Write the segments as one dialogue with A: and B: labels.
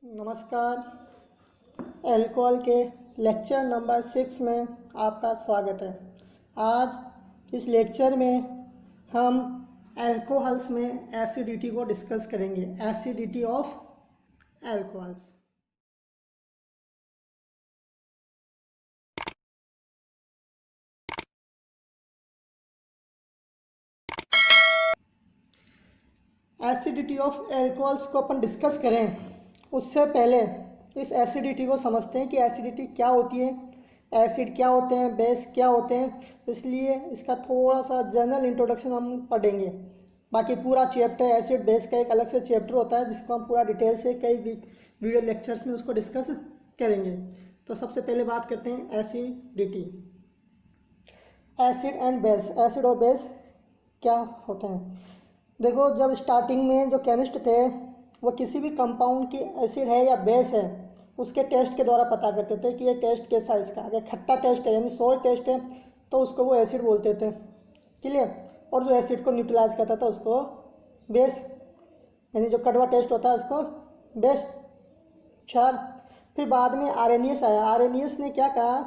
A: नमस्कार। एल्कोहल के lecture number 6 में आपका स्वागत है। आज इस लेक्चर में हम एल्कोहल्स में एसिडिटी को डिस्कस करेंगे। Acidity of alcohols. Acidity of alcohols को अपन डिस्कस करें उससे पहले इस एसिडिटी को समझते हैं कि एसिडिटी क्या होती है, एसिड क्या होते हैं, बेस क्या होते हैं। इसलिए इसका थोड़ा सा जनरल इंट्रोडक्शन हम पढ़ेंगे। बाकी पूरा चैप्टर एसिड बेस का एक अलग से चैप्टर होता है जिसको हम पूरा डिटेल से कई वीडियो लेक्चर्स में उसको डिस्कस करेंगे। तो सबसे पहले बात करते हैं acidity. Acid and base, acid और बेस क्या होते हैं। देखो, जब स्टार्टिंग में जो केमिस्ट थे वो किसी भी कंपाउंड की एसिड है या बेस है उसके टेस्ट के द्वारा पता करते थे कि ये टेस्ट कैसा है इसका। अगर खट्टा टेस्ट है यानी सोर टेस्ट है तो उसको वो एसिड बोलते थे, क्लियर। और जो एसिड को न्यूट्रलाइज करता था उसको बेस, यानी जो कड़वा टेस्ट होता है उसको बेस क्षार। फिर बाद में आर्रेनियस आया। आर्रेनियस ने क्या कहा,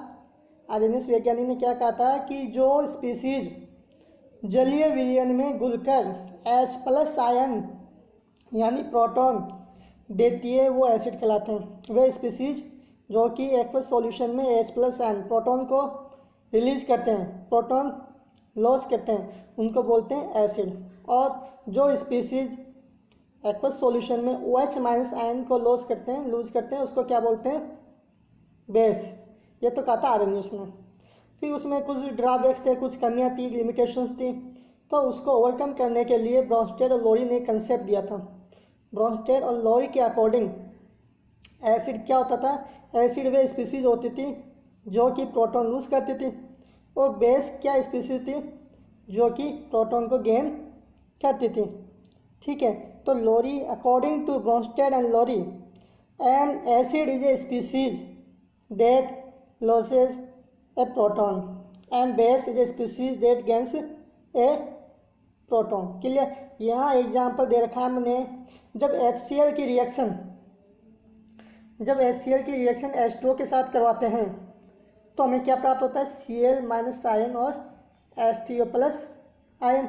A: आर्रेनियस वैज्ञानिक ने क्या कहा था कि जो स्पीसीज जलीय विलयन में घुलकर H+ आयन यानी प्रोटॉन देती है वो एसिड कहलाते हैं। वे स्पीसीज जो कि एक्वस सॉल्यूशन में H+ आयन प्रोटॉन को रिलीज करते हैं, प्रोटॉन लॉस करते हैं, उनको बोलते हैं एसिड। और जो स्पीसीज एक्वस सॉल्यूशन में OH- आयन को लॉस करते हैं, लूज करते हैं, उसको क्या बोलते हैं, बेस। ये तो कहा था आर्रेनियस ने। फिर उसमें कुछ ड्रॉबैक्स थे, कुछ कमियां थी, लिमिटेशंस थी, तो उसको ओवरकम करने के लिए ब्रॉन्स्टेड और लोरी ने कंसेप्ट दिया था। ब्रॉन्स्टेड और लोरी के अकॉर्डिंग एसिड क्या होता था, एसिड वे स्पीसीज होती थी जो कि प्रोटॉन लूज करती थी, और बेस क्या स्पीसीज थी जो कि प्रोटॉन को गेन करती थी, ठीक है। तो Lowry, according to Bronsted and Lowry, an acid is a species that loses a proton and base is a species that gains a proton, clear. यहाँ एग्जाम्पल दे रखा है मैंने। जब HCl की रिएक्शन H2O के साथ करवाते हैं तो हमें क्या प्राप्त होता है, Cl- आयन और H3O+ आयन।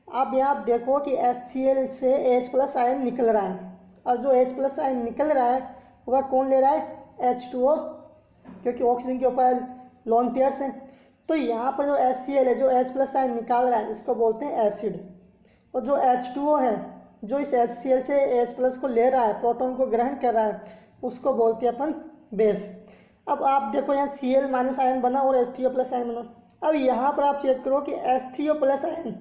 A: अब यहाँ देखो कि HCl से H+ आयन निकल रहा है, और जो H+ आयन निकल रहा है वह कौन ले रहा है, H2O, क्योंकि ऑक्सीजन के ऊपर लोन पेयर्स हैं। तो यहाँ पर जो HCl है, जो H+ आयन निकाल रहा है, इसको बोलते हैं एसिड। और जो H2O है, जो इस HCl से H+ को ले रहा है, प्रोटॉन को ग्रहण कर रहा है, उसको बोलते हैं अपन बेस। अब आप देखो यहाँ Cl- आयन बना और H3O+ आयन बना। अब यहाँ पर आप चेक करो कि H3O+ आयन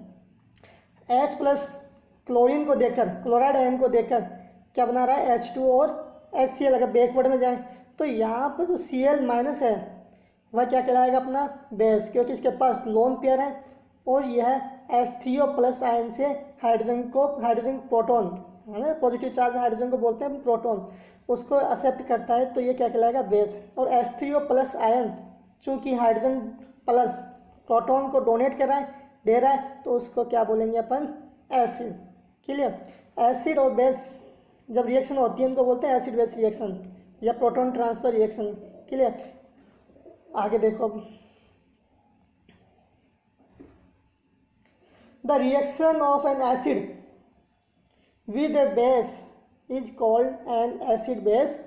A: H+ क्लोरीन को देकर, क्लोराइड आयन को देकर क्या बना रहा है, H2O और HCl। अगर बैकवर्ड में जाएं तो यहाँ पर जो Cl- है वह क्या कहलाएगा, अपना बेस, क्योंकि इसके पास लोन पेयर है और यह H3O+ आयन से हाइड्रोजन प्रोटॉन है ना, पॉजिटिव चार्ज हाइड्रोजन को बोलते हैं प्रोटॉन, उसको एक्सेप्ट करता है, तो ये क्या कहलाएगा, बेस। और H3O+ आयन चूंकि हाइड्रोजन प्लस प्रोटॉन को डोनेट कर रहा है, दे रहा है, तो उसको क्या बोलेंगे अपन, एसिड, क्लियर। एसिड और बेस जब रिएक्शन होती है उनको बोलते हैं एसिड बेस रिएक्शन या प्रोटॉन ट्रांसफर रिएक्शन, क्लियर। आगे देखो, the reaction of N acid with A base is called an acid base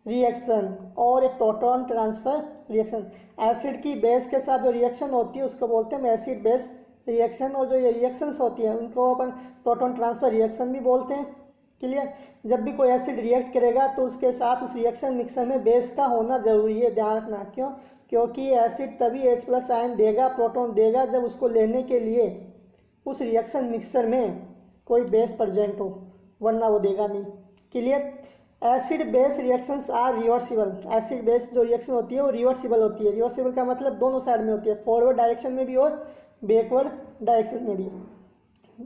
A: reaction और ए प्रोटॉन ट्रांसफर रिएक्शन। एसिड की बेस के साथ जो रिएक्शन होती है उसको बोलते हैं एसिड बेस रिएक्शन, और जो ये रिएक्शंस होती हैं उनको अपन प्रोटॉन ट्रांसफर रिएक्शन भी बोलते हैं, क्लियर। जब भी कोई एसिड रिएक्ट करेगा तो उसके साथ उस रिएक्शन मिक्सर में बेस का होना जरूरी है, ध्यान रखना। क्यों, क्योंकि एसिड तभी H+ आयन देगा, प्रोटॉन देगा, जब उसको लेने के लिए उस रिएक्शन मिक्सर में कोई बेस प्रेजेंट हो, वरना वो देगा नहीं, clear. Acid base reactions are reversible. Acid base जो रिएक्शन होती है वो रिवर्सिबल होती है। रिवर्सिबल का मतलब दोनों साइड में होती है, फॉरवर्ड डायरेक्शन में भी और बैकवर्ड डायरेक्शन में भी।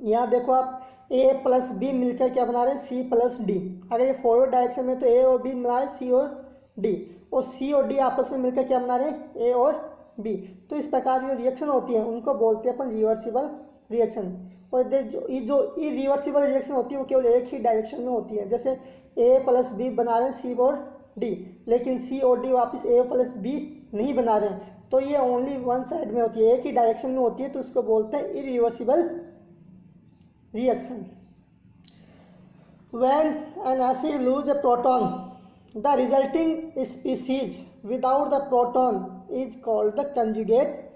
A: यहाँ देखो आप A+ B मिलकर क्या बना रहे हैं, C+D। अगर ये फॉरवर्ड डायरेक्शन में तो A और B मिला रहे हैं C और D, और C और D आपस में मिलकर क्या बना रहे हैं, A और B। तो इस प्रकार जो रिएक्शन होती है उनको बोलते हैं अपन रिवर्सिबल रिएक्शन। और जो इरिवर्सिबल रिएक्शन होती है वो केवल एक ही डायरेक्शन में होती है। जैसे A+B बना रहे हैं C और D, लेकिन C और D वापस A+B नहीं बना रहे हैं, तो ये ओनली वन साइड में होती है, एक ही डायरेक्शन में होती है, तो उसको बोलते हैं irreversible reaction. When an acid lose a proton, the resulting species without the proton is called the conjugate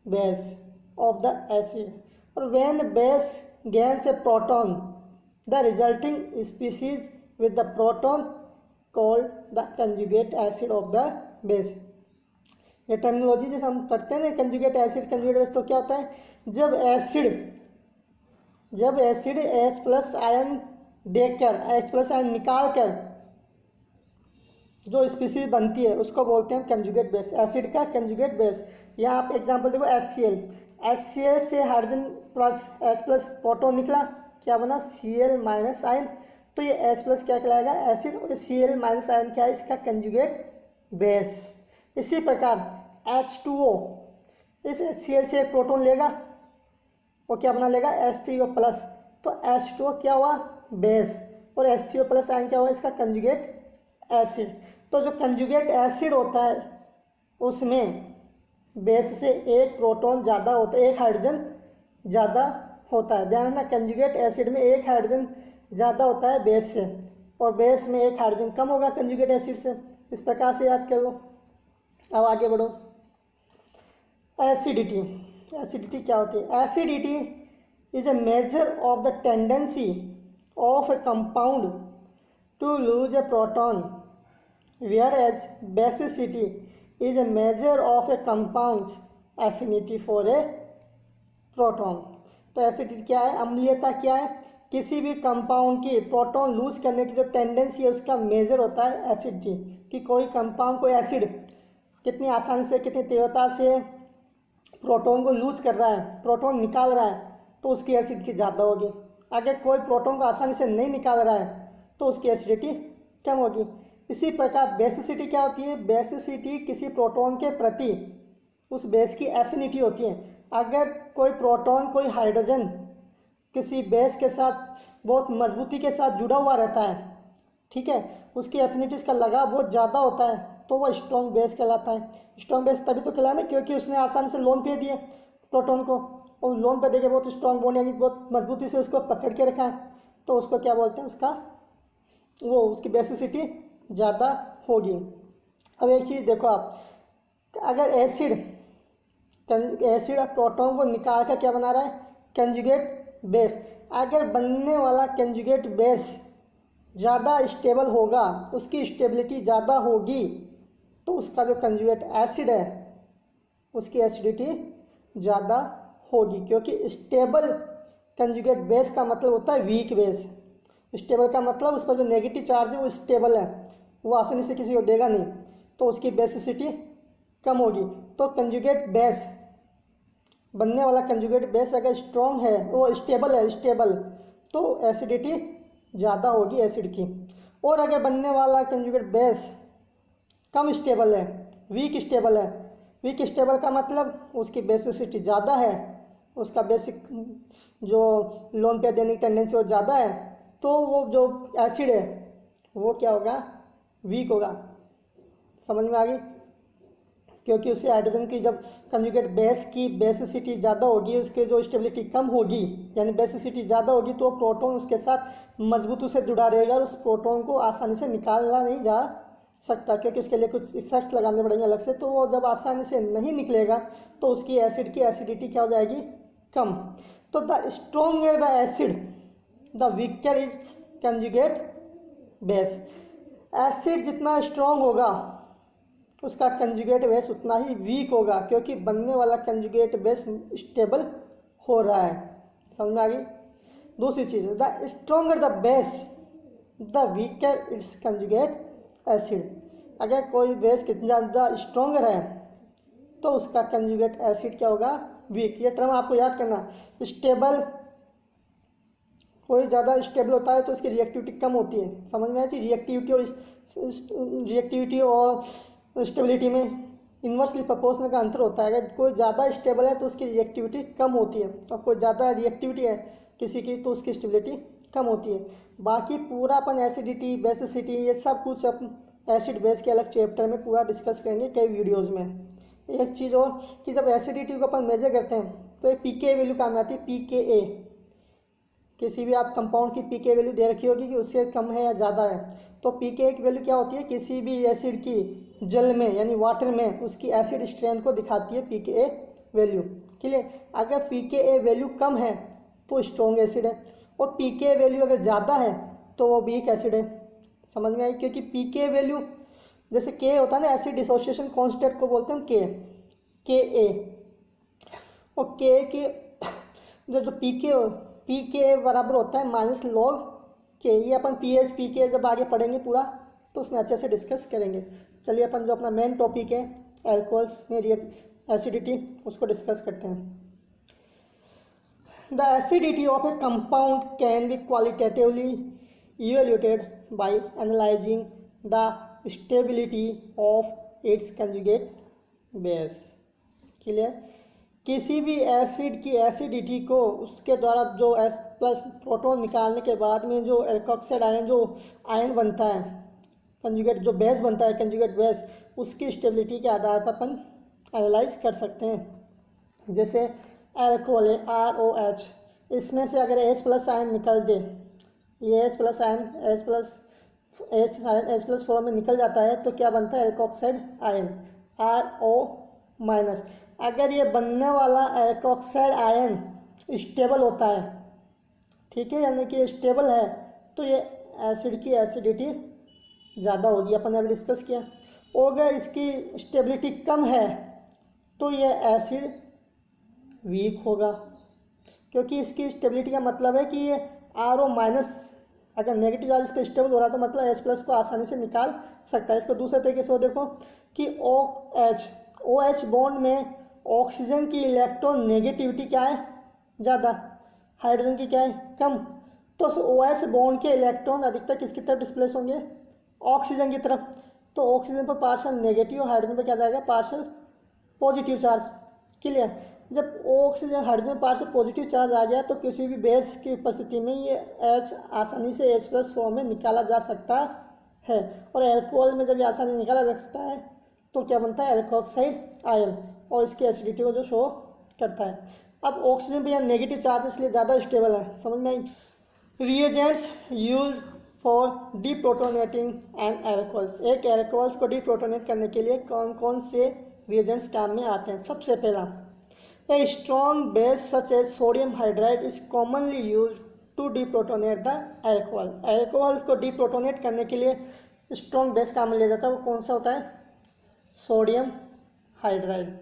A: base of the acid. Or when base gains a proton, the resulting species with the proton called the conjugate acid of the base. ये terminology जैसे हम पढ़ते हैं ना conjugate acid conjugate base, तो क्या होता है जब एसिड H+ आयन देकर H+ आयन निकाल कर जो स्पीसीज बनती है उसको बोलते हैं कंजुगेट बेस, एसिड का कंजुगेट बेस। यहाँ आप एग्जांपल देखो HCl से हाइड्रोजन प्लस H+ प्रोटॉन निकला, क्या बना Cl- आयन, तो ये H+ क्या कहलाएगा एसिड, और Cl- आयन क्या है इसका कंजुगेट बेस। इसी प्रकार H2O इस HCl से प्रोटॉन लेगा वो क्या बना लेगा H3O+, तो H2O क्या हुआ बेस, और H3O+ आयन क्या हुआ इसका कंजुगेट एसिड। तो जो कंजुगेट एसिड होता है उसमें बेस से एक प्रोटॉन ज़्यादा होता है, एक हाइड्रोजन ज़्यादा होता है। ध्यान रखना कंजुगेट एसिड में एक हाइड्रोजन ज़्यादा होता है बेस से, और बेस में एक हाइड्रोजन कम होगा कंजुगेट एसिड से। इस प्रकार से याद कर लो। अब आगे बढ़ो। एसिडिटी क्या होती है? Acidity is a measure of the tendency of a compound to lose a proton, whereas basicity is a measure of a compound's affinity for a proton. तो एसिडिटी क्या है? अम्लीयता क्या है? किसी भी कंपाउंड की प्रोटॉन लूज करने की जो टेंडेंसी है उसका मेजर होता है एसिडिटी, कि कोई कंपाउंड कोई एसिड कितनी आसानी से कितनी तीव्रता से प्रोटॉन को लूज कर रहा है, प्रोटॉन निकाल रहा है, तो उसकी एसिडिटी ज़्यादा होगी। अगर कोई प्रोटॉन को आसानी से नहीं निकाल रहा है तो उसकी एसिडिटी कम होगी। इसी प्रकार बेसिसिटी क्या होती है? बेसिसिटी किसी प्रोटॉन के प्रति उस बेस की एफिनिटी होती है। अगर कोई प्रोटॉन कोई हाइड्रोजन किसी बेस के साथ बहुत मजबूती के साथ जुड़ा हुआ रहता है, ठीक है, उसकी एफिनिटी उसका लगाव बहुत ज़्यादा होता है, तो वह स्ट्रॉन्ग बेस कहलाता है। स्ट्रॉन्ग बेस तभी तो कहलाना क्योंकि उसने आसानी से लोन पे दिए प्रोटॉन को, और लोन पे देके बहुत स्ट्रॉन्ग बॉन्ड यानी बहुत मजबूती से उसको पकड़ के रखा है, तो उसको क्या बोलते हैं, उसकी बेसिसिटी ज़्यादा होगी। अब एक चीज़ देखो आप, अगर एसिड प्रोटॉन को निकाल कर क्या बना रहा है? Conjugate base. अगर बनने वाला कंजुगेट बेस ज़्यादा स्टेबल होगा, उसकी स्टेबिलिटी ज़्यादा होगी, तो उसका जो कंजुगेट एसिड है उसकी एसिडिटी ज़्यादा होगी, क्योंकि स्टेबल कंजुगेट बेस का मतलब होता है वीक बेस। स्टेबल का मतलब उस पर जो नेगेटिव चार्ज है वो स्टेबल है, वो आसानी से किसी को देगा नहीं, तो उसकी बेसिसिटी कम होगी। तो कंजुगेट बेस, बनने वाला कंजुगेट बेस अगर स्ट्रॉन्ग है, वो स्टेबल, तो एसिडिटी ज़्यादा होगी एसिड की। और अगर बनने वाला कंजुगेट बेस कम स्टेबल है, वीक स्टेबल का मतलब उसकी बेसिसिटी ज़्यादा है, उसका बेसिक जो लोन पे देने की टेंडेंसी वो ज़्यादा है, तो वो जो एसिड है वो क्या होगा? वीक होगा। समझ में आ गई? क्योंकि उससे हाइड्रोजन की जब कंजुगेट बेस की बेसिसिटी ज़्यादा होगी, उसके जो स्टेबिलिटी कम होगी यानी बेसिसिटी ज़्यादा होगी, तो प्रोटॉन उसके साथ मजबूती से जुड़ा रहेगा और उस प्रोटॉन को आसानी से निकाला नहीं जा सकता, क्योंकि उसके लिए कुछ इफेक्ट्स लगाने पड़ेंगे अलग से। तो वो जब आसानी से नहीं निकलेगा तो उसकी एसिड की एसिडिटी क्या हो जाएगी? कम। तो the stronger the acid the weaker is conjugate base. Acid जितना स्ट्रॉन्ग होगा उसका कंजुगेट बेस उतना ही वीक होगा, क्योंकि बनने वाला कंजुगेट बेस स्टेबल हो रहा है। समझ में आ गई? दूसरी चीज़, the stronger the base the weaker its conjugate acid. अगर कोई बेस कितना ज़्यादा स्ट्रोंगर है तो उसका कंजुगेट एसिड क्या होगा? वीक। ये टर्म आपको याद करना। स्टेबल, कोई ज़्यादा स्टेबल होता है तो उसकी रिएक्टिविटी कम होती है। समझ में आई? रिएक्टिविटी और स्टेबिलिटी में इन्वर्सली प्रोपोर्शनल का अंतर होता है। अगर कोई ज़्यादा स्टेबल है तो उसकी रिएक्टिविटी कम होती है, और कोई ज़्यादा रिएक्टिविटी है किसी की तो उसकी स्टेबिलिटी कम होती है। बाकी पूरा अपन एसिडिटी, बेसिसिटी, ये सब कुछ अपन एसिड बेस के अलग चैप्टर में पूरा डिस्कस करेंगे कई वीडियोज़ में। एक चीज़ और कि जब एसिडिटी को अपन मेजर करते हैं तो एक पीके वैल्यू काम आती है, पीकेए। किसी भी आप कंपाउंड की पीके वैल्यू दे रखी होगी कि उससे कम है या ज़्यादा है, तो पीके की वैल्यू क्या होती है, किसी भी एसिड की जल में यानी वाटर में उसकी एसिड स्ट्रेंथ को दिखाती है पीके वैल्यू। क्लियर। अगर पीके वैल्यू कम है तो स्ट्रॉन्ग एसिड है, और पीके वैल्यू अगर ज़्यादा है तो वो वीक एसिड है। समझ में आई? क्योंकि पीके वैल्यू जैसे के होता है ना, एसिड डिसोसिएशन कांस्टेंट को बोलते हैं के ए, और के की जो पीके बराबर होता है माइनस लॉग के। ये अपन पीएच पीके जब आगे पढ़ेंगे पूरा तो उसमें अच्छे से डिस्कस करेंगे। चलिए अपन जो अपना मेन टॉपिक है एल्कोहल्स में एसिडिटी उसको डिस्कस करते हैं। The acidity of a compound can be qualitatively evaluated by analysing the stability of its conjugate base. Clear. किसी भी एसिड की एसिडिटी को उसके द्वारा जो एस प्लस प्रोटॉन निकालने के बाद में जो एल्कोक्साइड आयन जो आयन बनता है, कंजुगेट जो बेस बनता है, कंजुगेट बेस, उसकी स्टेबिलिटी के आधार पर अपन एनालाइज कर सकते हैं। जैसे एल्कोहल है ROH, इसमें से अगर H प्लस आयन निकल दे, ये H plus ion H plus form में निकल जाता है तो क्या बनता है, एल्कोक्साइड आयन RO माइनस। अगर ये बनने वाला एल्कोक्साइड आयन स्टेबल होता है, ठीक है, यानी कि स्टेबल है, तो ये एसिड की एसिडिटी ज़्यादा होगी, अपन ने अभी डिस्कस किया। और अगर इसकी स्टेबिलिटी कम है तो ये एसिड वीक होगा, क्योंकि इसकी स्टेबिलिटी का मतलब है कि ये RO माइनस अगर नेगेटिव चार्ज इस पर स्टेबल हो रहा है तो मतलब H प्लस को आसानी से निकाल सकता है। इसको दूसरे तरीके से देखो कि OH बॉन्ड में ऑक्सीजन की इलेक्ट्रॉन नेगेटिविटी क्या है, ज़्यादा, हाइड्रोजन की क्या है, कम। तो OH बॉन्ड के इलेक्ट्रॉन अधिकतर किसकी तरफ डिस्प्लेस होंगे, ऑक्सीजन की तरफ। तो ऑक्सीजन पर पार्शियल नेगेटिव और हाइड्रोजन पर क्या जाएगा, पार्शियल पॉजिटिव चार्ज। क्लियर। जब oxygen hydrogen partial positive charge आ गया तो किसी भी बेस की उपस्थिति में ये H आसानी से H प्लस फॉर्म में निकाला जा सकता है। और एल्कोहल में जब ये आसानी निकाला जा सकता है तो क्या बनता है, एल्कोक्साइड आयन, और इसकी एसिडिटी को जो शो करता है। अब ऑक्सीजन भी यहाँ नेगेटिव चार्ज इसलिए ज़्यादा स्टेबल है। समझ में आई। Reagents use for deprotonating and alcohols. एक एल्कोहल्स को डीप्रोटोनेट करने के लिए कौन कौन से रिएजेंट्स काम में आते हैं। सबसे पहला, a strong base such as sodium hydride is commonly use to deprotonate the alcohol. Alcohols को डीप्रोटोनेट करने के लिए स्ट्रॉन्ग बेस काम में लिया जाता है। वो कौन सा होता है, सोडियम हाइड्राइड।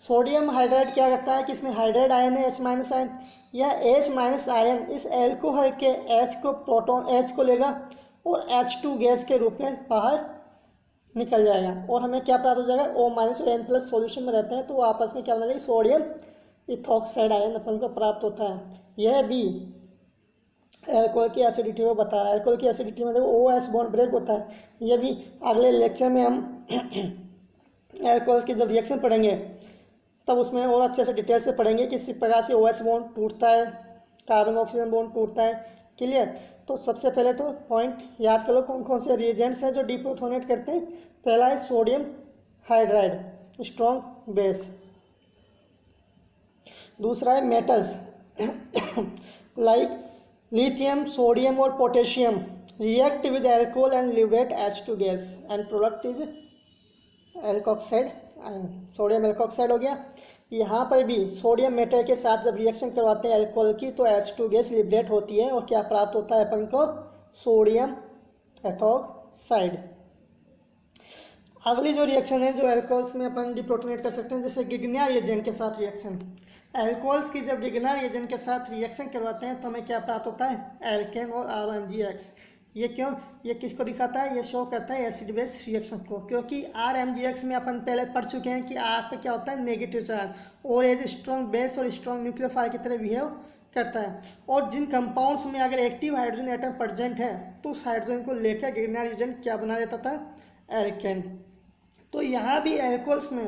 A: सोडियम हाइड्राइड क्या करता है कि इसमें हाइड्राइड आयन है H माइनस आयन, यह H माइनस आयन इस एल्कोहल के H को लेगा और H2 गैस के रूप में बाहर निकल जाएगा, और हमें क्या प्राप्त हो जाएगा, O माइनस और N प्लस सोल्यूशन में रहते हैं तो वो आपस में क्या बना जाएगी, सोडियम इथॉक्साइड आयन अपन को प्राप्त होता है। यह भी एल्कोहल की एसिडिटी को बता रहा है। एल्कोहल की एसिडिटी में देखो OH बॉन्ड ब्रेक होता है। यह भी अगले लेक्चर में हम एल्कोहल की जब रिएक्शन पढ़ेंगे तब उसमें और अच्छे से डिटेल से पढ़ेंगे कि किस प्रकार से OH बॉन्ड टूटता है, कार्बन ऑक्सीजन बॉन्ड टूटता है। क्लियर। तो सबसे पहले तो पॉइंट याद कर लो कौन कौन से रिएजेंट्स हैं जो डीप्रोटोनेट करते हैं। पहला है सोडियम हाइड्राइड, स्ट्रॉन्ग बेस। दूसरा है मेटल्स लाइक लिथियम, सोडियम और potassium react with alcohol and liberate H2 gas and product is alkoxide ion. Sodium alkoxide हो गया। यहाँ पर भी सोडियम मेटल के साथ जब रिएक्शन करवाते हैं एल्कोहल की तो H2 गैस लिबरेट होती है और क्या प्राप्त होता है अपन को, सोडियम एथोक्साइड। अगली जो रिएक्शन है जो एल्कोहल्स में अपन डिप्रोटोनेट कर सकते हैं, जैसे गिगनार रिएजेंट के साथ रिएक्शन। एल्कोहल्स की जब गिगनार रिएजेंट के साथ रिएक्शन करवाते हैं तो हमें क्या प्राप्त होता है, एल्केन और RMgX। ये क्यों, ये किसको दिखाता है, ये शो करता है एसिड बेस रिएक्शन को, क्योंकि RMgX में अपन पहले पढ़ चुके हैं कि R पे क्या होता है, नेगेटिव चार्ज, और एज स्ट्रॉन्ग बेस और स्ट्रॉन्ग न्यूक्लियोफाइल की तरह बिहेव करता है। और जिन कंपाउंड्स में अगर एक्टिव हाइड्रोजन एटम प्रेजेंट है तो उस हाइड्रोजन को लेकर गिगनार रिएजेंट क्या बना देता था, एल्केन। तो यहाँ भी एल्कोहल्स में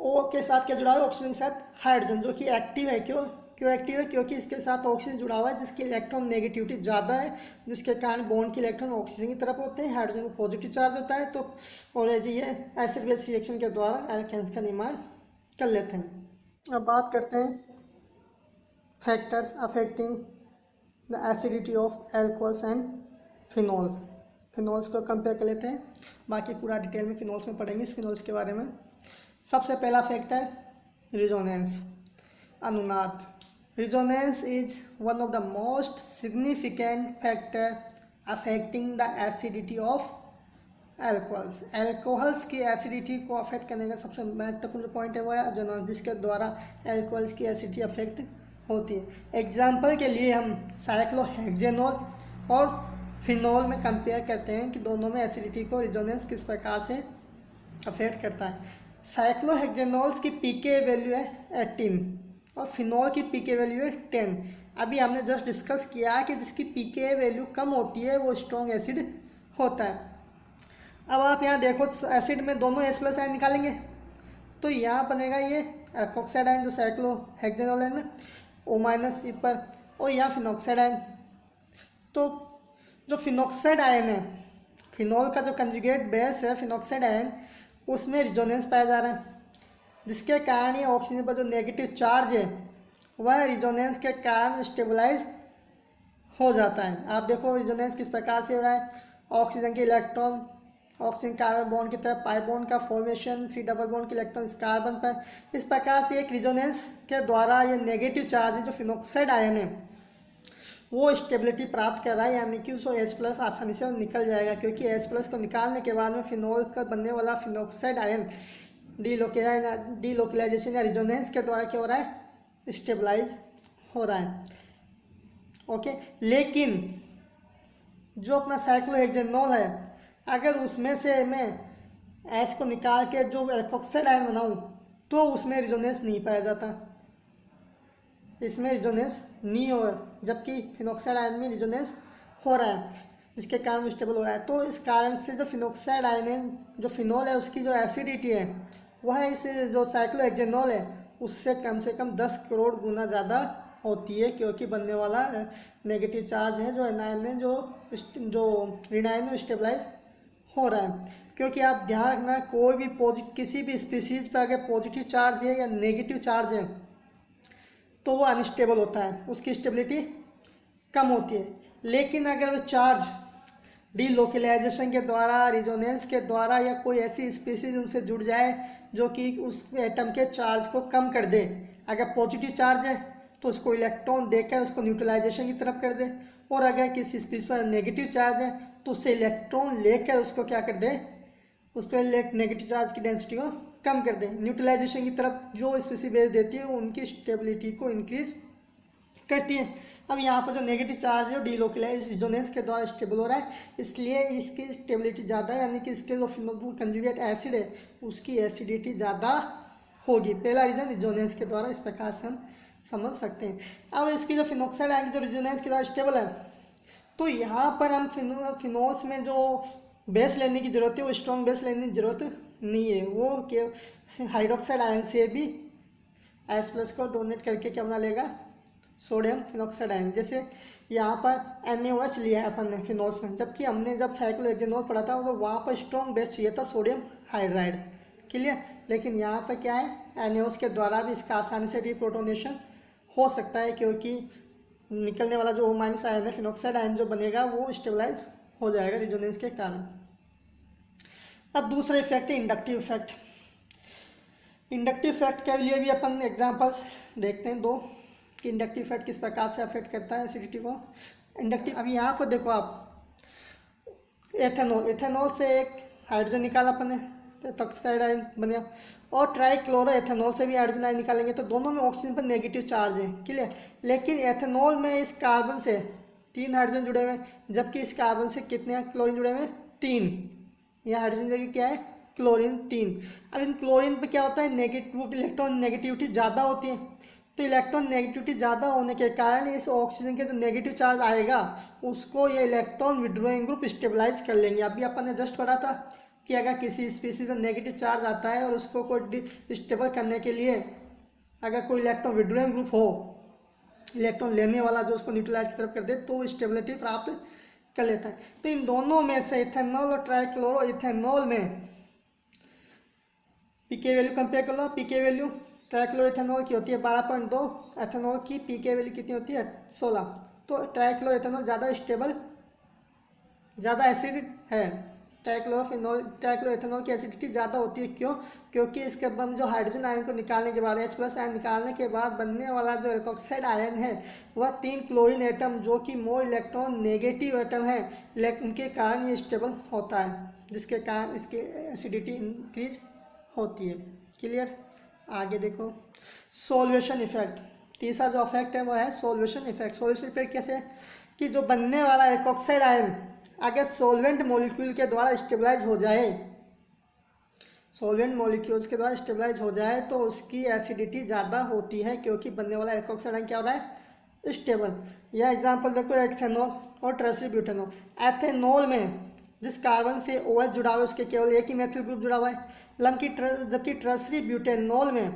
A: O के साथ क्या जुड़ा हुआ है, ऑक्सीजन के साथ हाइड्रोजन, जो कि एक्टिव है। क्यों एक्टिव है? क्योंकि इसके साथ ऑक्सीजन जुड़ा हुआ है जिसकी इलेक्ट्रॉन नेगेटिविटी ज़्यादा है, जिसके कारण बॉन्ड के इलेक्ट्रॉन ऑक्सीजन की तरफ होते हैं, हाइड्रोजन को पॉजिटिव चार्ज होता है। तो और ये एसिड बेस रिएक्शन के द्वारा एल्केन्स का निर्माण कर लेते हैं। अब बात करते हैं factors affecting the acidity of alcohols and phenols. Phenols को कंपेयर कर लेते हैं, बाकी पूरा डिटेल में फिनॉल्स में पढ़ेंगे, इस फिनॉल्स के बारे में। सबसे पहला फैक्टर रिजोनेंस, अनुनाद। Resonance is one of the most significant factor affecting the acidity of alcohols. Alcohols की एसिडिटी को अफेक्ट करने का सबसे महत्वपूर्ण पॉइंट है वो है रिजोनेंस, जिसके द्वारा एल्कोहल्स की एसिडिटी अफेक्ट होती है। एग्जाम्पल के लिए हम साइक्लोहेक्सेनॉल और फिनॉल में कंपेयर करते हैं कि दोनों में एसिडिटी को रिजोनेंस किस प्रकार से अफेक्ट करता है। साइक्लोहेक्सेनॉल्स की पीके वैल्यू है 18 और फिनॉल की पीके वैल्यू है 10। अभी हमने जस्ट डिस्कस किया कि जिसकी पीके वैल्यू कम होती है वो स्ट्रॉन्ग एसिड होता है। अब आप यहाँ देखो एसिड में दोनों H+ आयन निकालेंगे तो यहाँ बनेगा ये एल्कोक्साइड आयन जो साइक्लोहेक्सेनॉल है ना, O- पर, और यहाँ फिनॉक्साइड आयन। तो जो फिनॉक्साइड आयन है, फिनॉल का जो कंजुगेट बेस है फिनॉक्साइड आयन, उसमें रिजोनेंस पाया जा रहा है, जिसके कारण ये ऑक्सीजन पर जो नेगेटिव चार्ज है वह रिजोनेंस के कारण स्टेबलाइज हो जाता है। आप देखो रिजोनेंस किस प्रकार से हो रहा है, ऑक्सीजन के इलेक्ट्रॉन ऑक्सीजन कार्बन बॉन्ड की तरफ पाई बॉन्ड का फॉर्मेशन, फिर डबल बॉन्ड के इलेक्ट्रॉन इस कार्बन पर। इस प्रकार से एक रिजोनेंस के द्वारा ये नेगेटिव चार्ज है जो फिनॉक्साइड आयन है वो स्टेबिलिटी प्राप्त कर रहा है, यानी कि उसको H+ आसानी से निकल जाएगा, क्योंकि H+ को निकालने के बाद में फिनॉल का बनने वाला फिनॉक्साइड आयन डीलोकलाइजेशन या रिजोनेंस के द्वारा क्या हो रहा है, स्टेबलाइज हो रहा है। ओके, लेकिन जो अपना साइक्लोहेक्सेनॉल है, अगर उसमें से मैं H को निकाल के जो एल्कोक्साइड आयन बनाऊँ तो उसमें रिजोनेंस नहीं पाया जाता, इसमें रिजोनेंस नहीं हो, जबकि फिनॉक्साइड आयन में रिजोनेंस हो रहा है, जिसके कारण स्टेबल हो रहा है। तो इस कारण से जो फिनॉक्साइड आयन है, जो फिनॉल है, उसकी जो एसिडिटी है वह इस जो साइक्लोहेक्सेनॉल है उससे कम से कम 10 करोड़ गुना ज़्यादा होती है, क्योंकि बनने वाला नेगेटिव चार्ज है जो एनायन में जो ऋणायन में स्टेबलाइज हो रहा है। क्योंकि आप ध्यान रखना, कोई भी किसी भी स्पीसीज पर अगर पॉजिटिव चार्ज है या नेगेटिव चार्ज है तो वो अनस्टेबल होता है, उसकी स्टेबिलिटी कम होती है। लेकिन अगर वो चार्ज डीलोकलाइजेशन के द्वारा, रिजोनेंस के द्वारा या कोई ऐसी स्पीसीज उनसे जुड़ जाए जो कि उस एटम के चार्ज को कम कर दे, अगर पॉजिटिव चार्ज है तो उसको इलेक्ट्रॉन देकर उसको न्यूट्रलाइजेशन की तरफ कर दे, और अगर किसी स्पीसीज पर नेगेटिव चार्ज है तो उससे इलेक्ट्रॉन लेकर उसको क्या कर दे, उस पर नेगेटिव चार्ज की डेंसिटी को कम कर दें, न्यूट्रलाइजेशन की तरफ जो स्पीसीज बेस देती है उनकी स्टेबिलिटी को इंक्रीज करती है। अब यहाँ पर जो नेगेटिव चार्ज है वो डीलोकलाइज रिजोनेंस के द्वारा स्टेबल हो रहा है, इसलिए इसकी स्टेबिलिटी ज़्यादा है, यानी कि इसके जो फिनोल कंजुगेट एसिड है उसकी एसिडिटी ज़्यादा होगी। पहला रीजन रिजोनेंस के द्वारा, इस प्रकार से हम समझ सकते हैं। अब इसकी जो फिनॉक्साइड आएंगे जो रिजोनेंस के द्वारा स्टेबल है, तो यहाँ पर हम फिनोल्स में जो बेस लेने की ज़रूरत है वो स्ट्रॉन्ग बेस लेने की ज़रूरत नहीं है, वो के हाइड्रोक्साइड आयन से भी H+ को डोनेट करके क्या बना लेगा, सोडियम फिनॉक्साइड आयन। जैसे यहाँ पर NaOH लिया है अपन ने फिनोल्स में, जबकि हमने जब साइक्लोहेक्सेनॉल पढ़ा था तो वहाँ पर स्ट्रॉन्ग बेस चाहिए था सोडियम हाइड्राइड, क्लियर। लेकिन यहाँ पर क्या है, NaOH के द्वारा भी इसका आसानी से डीप्रोटोनेशन हो सकता है, क्योंकि निकलने वाला जो O- आयन है फिनॉक्साइड आयन जो बनेगा वो स्टेबलाइज हो जाएगा रिजोनेंस के कारण। अब दूसरा इफेक्ट है इंडक्टिव इफेक्ट। इंडक्टिव इफेक्ट के लिए भी अपन एग्जांपल्स देखते हैं दो, कि इंडक्टिव इफेक्ट किस प्रकार से अफेक्ट करता है एसिडिटी को। इंडक्टिव, अभी यहाँ पर देखो आप, एथेनॉल से एक हाइड्रोजन निकाला अपन ने, एथोक्साइड आयन बने, और ट्राइक्लोरोएथेनॉल से भी हाइड्रोजन आयन निकालेंगे तो दोनों में ऑक्सीजन पर नेगेटिव चार्ज है, क्लियर। लेकिन एथेनॉल में इस कार्बन से 3 हाइड्रोजन जुड़े हुए हैं, जबकि इस कार्बन से कितने क्लोरीन जुड़े हुए हैं, 3। यह हाइड्रोजन जगह क्या है, क्लोरीन 3। अब इन क्लोरीन पे क्या होता है, नेगेटिव इलेक्ट्रॉन नेगेटिविटी ज़्यादा होती है, तो इलेक्ट्रॉन नेगेटिविटी ज़्यादा होने के कारण इस ऑक्सीजन के जो नेगेटिव चार्ज आएगा उसको ये इलेक्ट्रॉन विड्रॉइंग ग्रुप स्टेबलाइज कर लेंगे। अभी अपन ने जस्ट पढ़ा था कि अगर किसी स्पीसीज में नेगेटिव चार्ज आता है और उसको कोई स्टेबल करने के लिए अगर कोई इलेक्ट्रॉन विड्रॉइंग ग्रुप हो, इलेक्ट्रॉन लेने वाला जो उसको न्यूट्रलाइज की तरफ कर दे, तो स्टेबिलिटी प्राप्त कर लेता है। तो इन दोनों में से इथेनॉल और ट्राइक्लोरो इथेनॉल में पीके वैल्यू कंपेयर कर लो। पीके वैल्यू ट्राइक्लोरो इथेनॉल की होती है 12.2, एथेनॉल की पीके वैल्यू कितनी होती है 16। तो ट्राइक्लोरो इथेनॉल ज़्यादा स्टेबल, ज़्यादा एसिड है। ट्राइक्लोरो इथेनॉल की एसिडिटी ज़्यादा होती है। क्यों? क्योंकि इसके बाद जो हाइड्रोजन आयन को निकालने के बाद H+ आयन निकालने के बाद बनने वाला जो एल्कोक्साइड आयन है वह 3 क्लोरीन एटम जो कि मोर इलेक्ट्रॉन नेगेटिव एटम है, उनके कारण ये स्टेबल होता है, जिसके कारण इसकी एसिडिटी इंक्रीज होती है। क्लियर? आगे देखो सोल्यूशन इफेक्ट। तीसरा जो इफेक्ट है वह है सोल्यूशन इफेक्ट। सोल्यूशन इफेक्ट कैसे है कि जो बनने वाला एल्कोक्साइड आयन अगर सॉल्वेंट मॉलिक्यूल के द्वारा स्टेबलाइज हो जाए, सॉल्वेंट मॉलिक्यूल्स के द्वारा स्टेबलाइज हो जाए तो उसकी एसिडिटी ज़्यादा होती है, क्योंकि बनने वाला एल्कोक्साइड आयन क्या हो रहा है स्टेबल। या एग्जांपल देखो एथेनॉल और ट्राइसरी ब्यूटेनॉल। एथेनॉल में जिस कार्बन से OH जुड़ा हुआ है उसके केवल एक ही मेथिल ग्रुप जुड़ा हुआ है, जबकि ट्राइसरी ब्यूटेनॉल में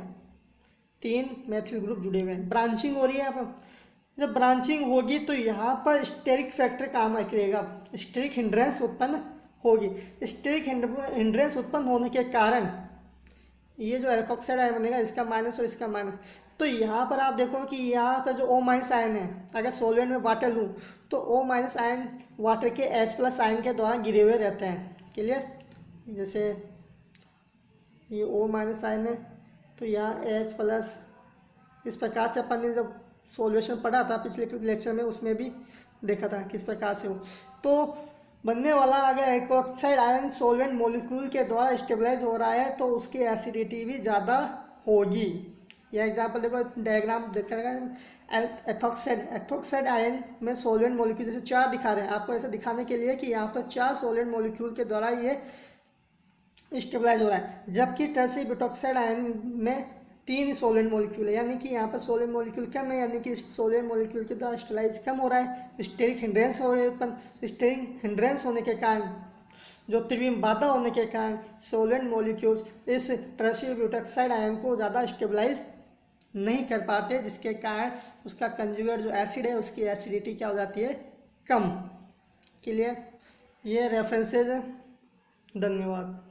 A: 3 मेथिल ग्रुप जुड़े हुए हैं। ब्रांचिंग हो रही है यहाँ पर। जब ब्रांचिंग होगी तो यहाँ पर स्टेरिक फैक्टर काम करेगा, स्टेरिक हिंड्रेंस उत्पन्न होगी। स्टेरिक हिंड्रेंस उत्पन्न होने के कारण ये जो एल्कोक्साइड आयन बनेगा इसका माइनस और इसका माइनस, तो यहाँ पर आप देखो कि यहाँ पर जो O- आयन है अगर सॉल्वेंट में वाटर लूँ तो O- आयन वाटर के H+ आयन के द्वारा गिरे हुए रहते हैं। क्लियर? जैसे ये O- आयन है तो यहाँ H+, इस प्रकार से अपन ने जब सॉल्यूशन पढ़ा था पिछले लेक्चर में उसमें भी देखा था किस प्रकार से हो। तो बनने वाला अगर एल्कोक्साइड आयन सॉल्वेंट मॉलिक्यूल के द्वारा स्टेबलाइज हो रहा है तो उसकी एसिडिटी भी ज़्यादा होगी। यह एग्जांपल देखो, डायग्राम देख रहे एथोक्साइड आयन में सॉल्वेंट मॉलिक्यूल जैसे 4 दिखा रहे हैं आपको, ऐसे दिखाने के लिए कि यहाँ पर 4 सॉल्वेंट मॉलिक्यूल के द्वारा ये स्टेबलाइज हो रहा है, जबकि टर्सरी ब्यूटॉक्साइड आयन में 3 सोलेंट मॉलिक्यूल है, यानी कि यहाँ पर सोलेंट मॉलिक्यूल कम है, यानी कि सोलेंट मॉलिक्यूल के द्वारा स्टेबलाइज कम हो रहा है। स्टेरिक हिंड्रेंस हो रही है उत्पन्न। स्टेरिक हिंड्रेंस होने के कारण, जो त्रिविम बाधा होने के कारण सोलेंट मॉलिक्यूल्स इस टर्सरी ब्यूटॉक्साइड आयन को ज़्यादा स्टेबलाइज नहीं कर पाते, जिसके कारण उसका कंजुगेट जो एसिड है उसकी एसिडिटी क्या हो जाती है कम। क्लियर? ये रेफरेंसेज है। धन्यवाद।